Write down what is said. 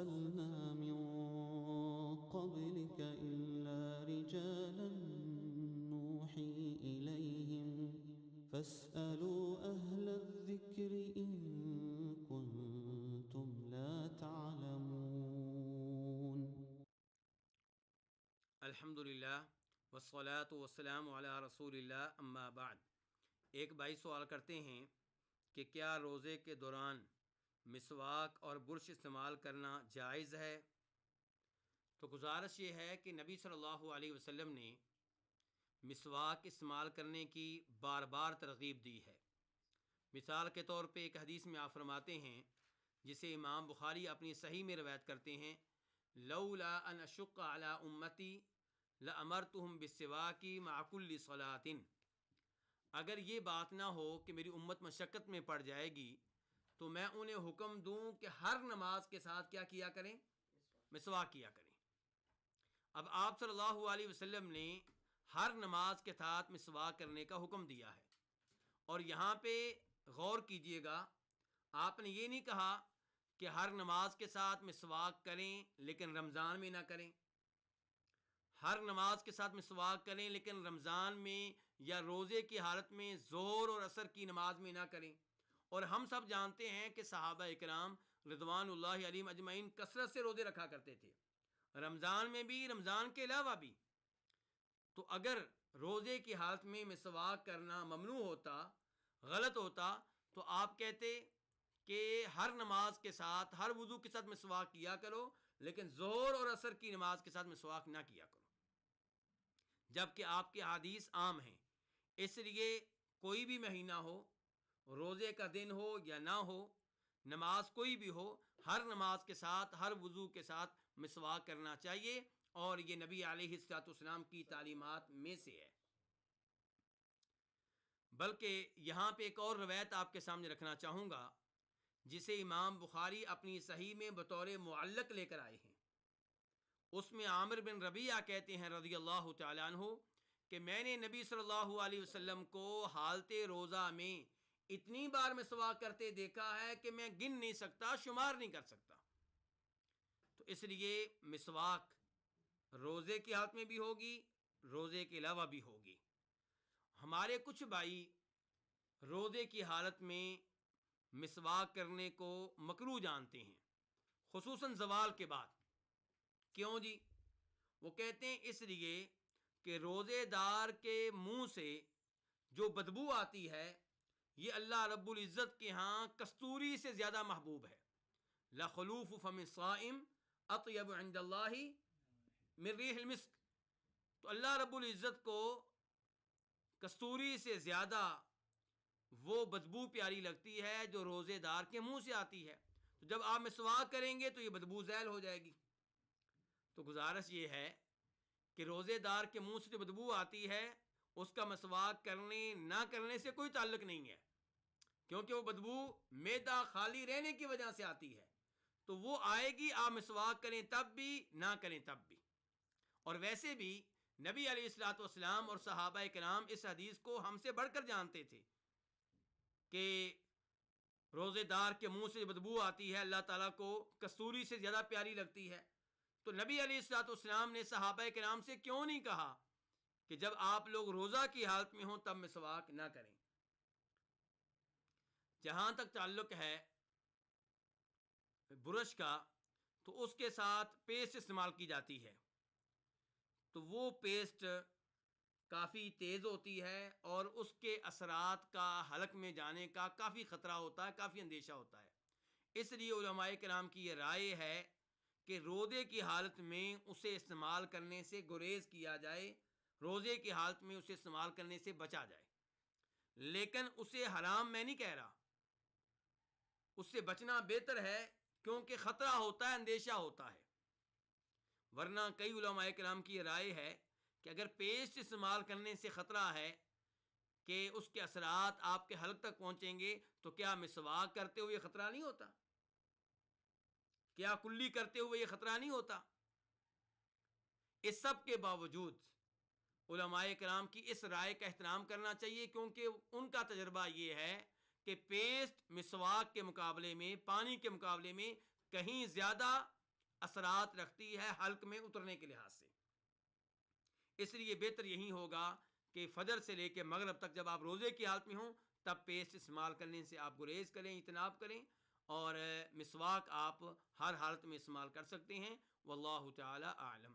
أرسلنا من قبلك إلا رجالا نوحي إليهم فاسألوا أهل الذكر إن كنتم لا تعلمون۔ الحمدللہ والصلاة والسلام علی رسول اللہ، اما بعد۔ ایک بھائی سوال کرتے ہیں کہ کیا روزے کے دوران مسواک اور برش استعمال کرنا جائز ہے؟ تو گزارش یہ ہے کہ نبی صلی اللہ علیہ وسلم نے مسواک استعمال کرنے کی بار بار ترغیب دی ہے۔ مثال کے طور پہ ایک حدیث میں آپ فرماتے ہیں، جسے امام بخاری اپنی صحیح میں روایت کرتے ہیں، لولا ان اشق علی امتی لامرتہم بالسواک مع کل صلاۃ۔ اگر یہ بات نہ ہو کہ میری امت مشقت میں پڑ جائے گی تو میں انہیں حکم دوں کہ ہر نماز کے ساتھ کیا کیا کریں؟ مسواک کیا کریں۔ اب آپ صلی اللہ علیہ وسلم نے ہر نماز کے ساتھ مسواک کرنے کا حکم دیا ہے، اور یہاں پہ غور کیجئے گا، آپ نے یہ نہیں کہا کہ ہر نماز کے ساتھ مسواک کریں لیکن رمضان میں نہ کریں، ہر نماز کے ساتھ مسواک کریں لیکن رمضان میں یا روزے کی حالت میں ظہر اور عصر کی نماز میں نہ کریں۔ اور ہم سب جانتے ہیں کہ صحابہ اکرام رضوان اللہ علیہم اجمعین کثرت سے روزے رکھا کرتے تھے، رمضان میں بھی، رمضان کے علاوہ بھی۔ تو اگر روزے کی حالت میں مسواک کرنا ممنوع ہوتا، غلط ہوتا، تو آپ کہتے کہ ہر نماز کے ساتھ، ہر وضو کے ساتھ مسواک کیا کرو لیکن ظہر اور عصر کی نماز کے ساتھ مسواک نہ کیا کرو، جبکہ آپ کے احادیث عام ہیں۔ اس لیے کوئی بھی مہینہ ہو، روزے کا دن ہو یا نہ ہو، نماز کوئی بھی ہو، ہر نماز کے ساتھ، ہر وضو کے ساتھ مسواک کرنا چاہیے، اور یہ نبی علیہ الصلوۃ والسلام کی تعلیمات میں سے ہے۔ بلکہ یہاں پہ ایک اور روایت آپ کے سامنے رکھنا چاہوں گا، جسے امام بخاری اپنی صحیح میں بطور معلق لے کر آئے ہیں۔ اس میں عامر بن ربیعہ کہتے ہیں رضی اللہ تعالیٰ عنہ کہ میں نے نبی صلی اللہ علیہ وسلم کو حالت روزہ میں اتنی بار مسواک کرتے دیکھا ہے کہ میں گن نہیں سکتا، شمار نہیں کر سکتا۔ تو اس لیے مسواک روزے کی حالت میں بھی ہوگی، روزے کے علاوہ بھی ہوگی۔ ہمارے کچھ بھائی روزے کی حالت میں مسواک کرنے کو مکروہ جانتے ہیں، خصوصاً زوال کے بعد۔ کیوں جی؟ وہ کہتے ہیں اس لیے کہ روزے دار کے منہ سے جو بدبو آتی ہے، یہ اللہ رب العزت کے ہاں کستوری سے زیادہ محبوب ہے۔ لخلوف فم الصائم اطیب عند اللہ من ریح المسک۔ تو اللہ رب العزت کو کستوری سے زیادہ وہ بدبو پیاری لگتی ہے جو روزے دار کے منہ سے آتی ہے۔ تو جب آپ مسواک کریں گے تو یہ بدبو زیل ہو جائے گی۔ تو گزارش یہ ہے کہ روزے دار کے منہ سے جو بدبو آتی ہے، اس کا مسواک کرنے نہ کرنے سے کوئی تعلق نہیں ہے، کیونکہ وہ بدبو معدہ خالی رہنے کی وجہ سے آتی ہے۔ تو وہ آئے گی، آپ مسواک کریں تب بھی، نہ کریں تب بھی۔ اور ویسے بھی نبی علیہ الصلوۃ والسلام اور صحابہ کرام اس حدیث کو ہم سے بڑھ کر جانتے تھے کہ روزے دار کے منہ سے بدبو آتی ہے اللہ تعالیٰ کو کستوری سے زیادہ پیاری لگتی ہے۔ تو نبی علیہ الصلوۃ والسلام نے صحابہ کرام سے کیوں نہیں کہا کہ جب آپ لوگ روزہ کی حالت میں ہوں تب مسواک نہ کریں؟ جہاں تک تعلق ہے برش کا، تو اس کے ساتھ پیسٹ استعمال کی جاتی ہے، تو وہ پیسٹ کافی تیز ہوتی ہے اور اس کے اثرات کا حلق میں جانے کا کافی خطرہ ہوتا ہے، کافی اندیشہ ہوتا ہے۔ اس لیے علماء کرام کی یہ رائے ہے کہ روزے کی حالت میں اسے استعمال کرنے سے گریز کیا جائے، روزے کی حالت میں اسے استعمال کرنے سے بچا جائے، لیکن اسے حرام میں نہیں کہہ رہا، اس سے بچنا بہتر ہے، کیونکہ خطرہ ہوتا ہے، اندیشہ ہوتا ہے۔ ورنہ کئی علماء کرام کی یہ رائے ہے کہ اگر پیسٹ استعمال کرنے سے خطرہ ہے کہ اس کے اثرات آپ کے حلق تک پہنچیں گے، تو کیا مسواک کرتے ہوئے خطرہ نہیں ہوتا؟ کیا کلی کرتے ہوئے یہ خطرہ نہیں ہوتا؟ اس سب کے باوجود علماء کرام کی اس رائے کا احترام کرنا چاہیے، کیونکہ ان کا تجربہ یہ ہے کہ پیسٹ مسواک کے مقابلے میں، پانی کے مقابلے میں کہیں زیادہ اثرات رکھتی ہے حلق میں اترنے کے لحاظ سے. اس لیے بہتر یہی ہوگا کہ فجر سے لے کے مغرب تک جب آپ روزے کی حالت میں ہوں تب پیسٹ استعمال کرنے سے آپ گریز کریں، اجتناب کریں، اور مسواک آپ ہر حالت میں استعمال کر سکتے ہیں. واللہ تعالی اعلم.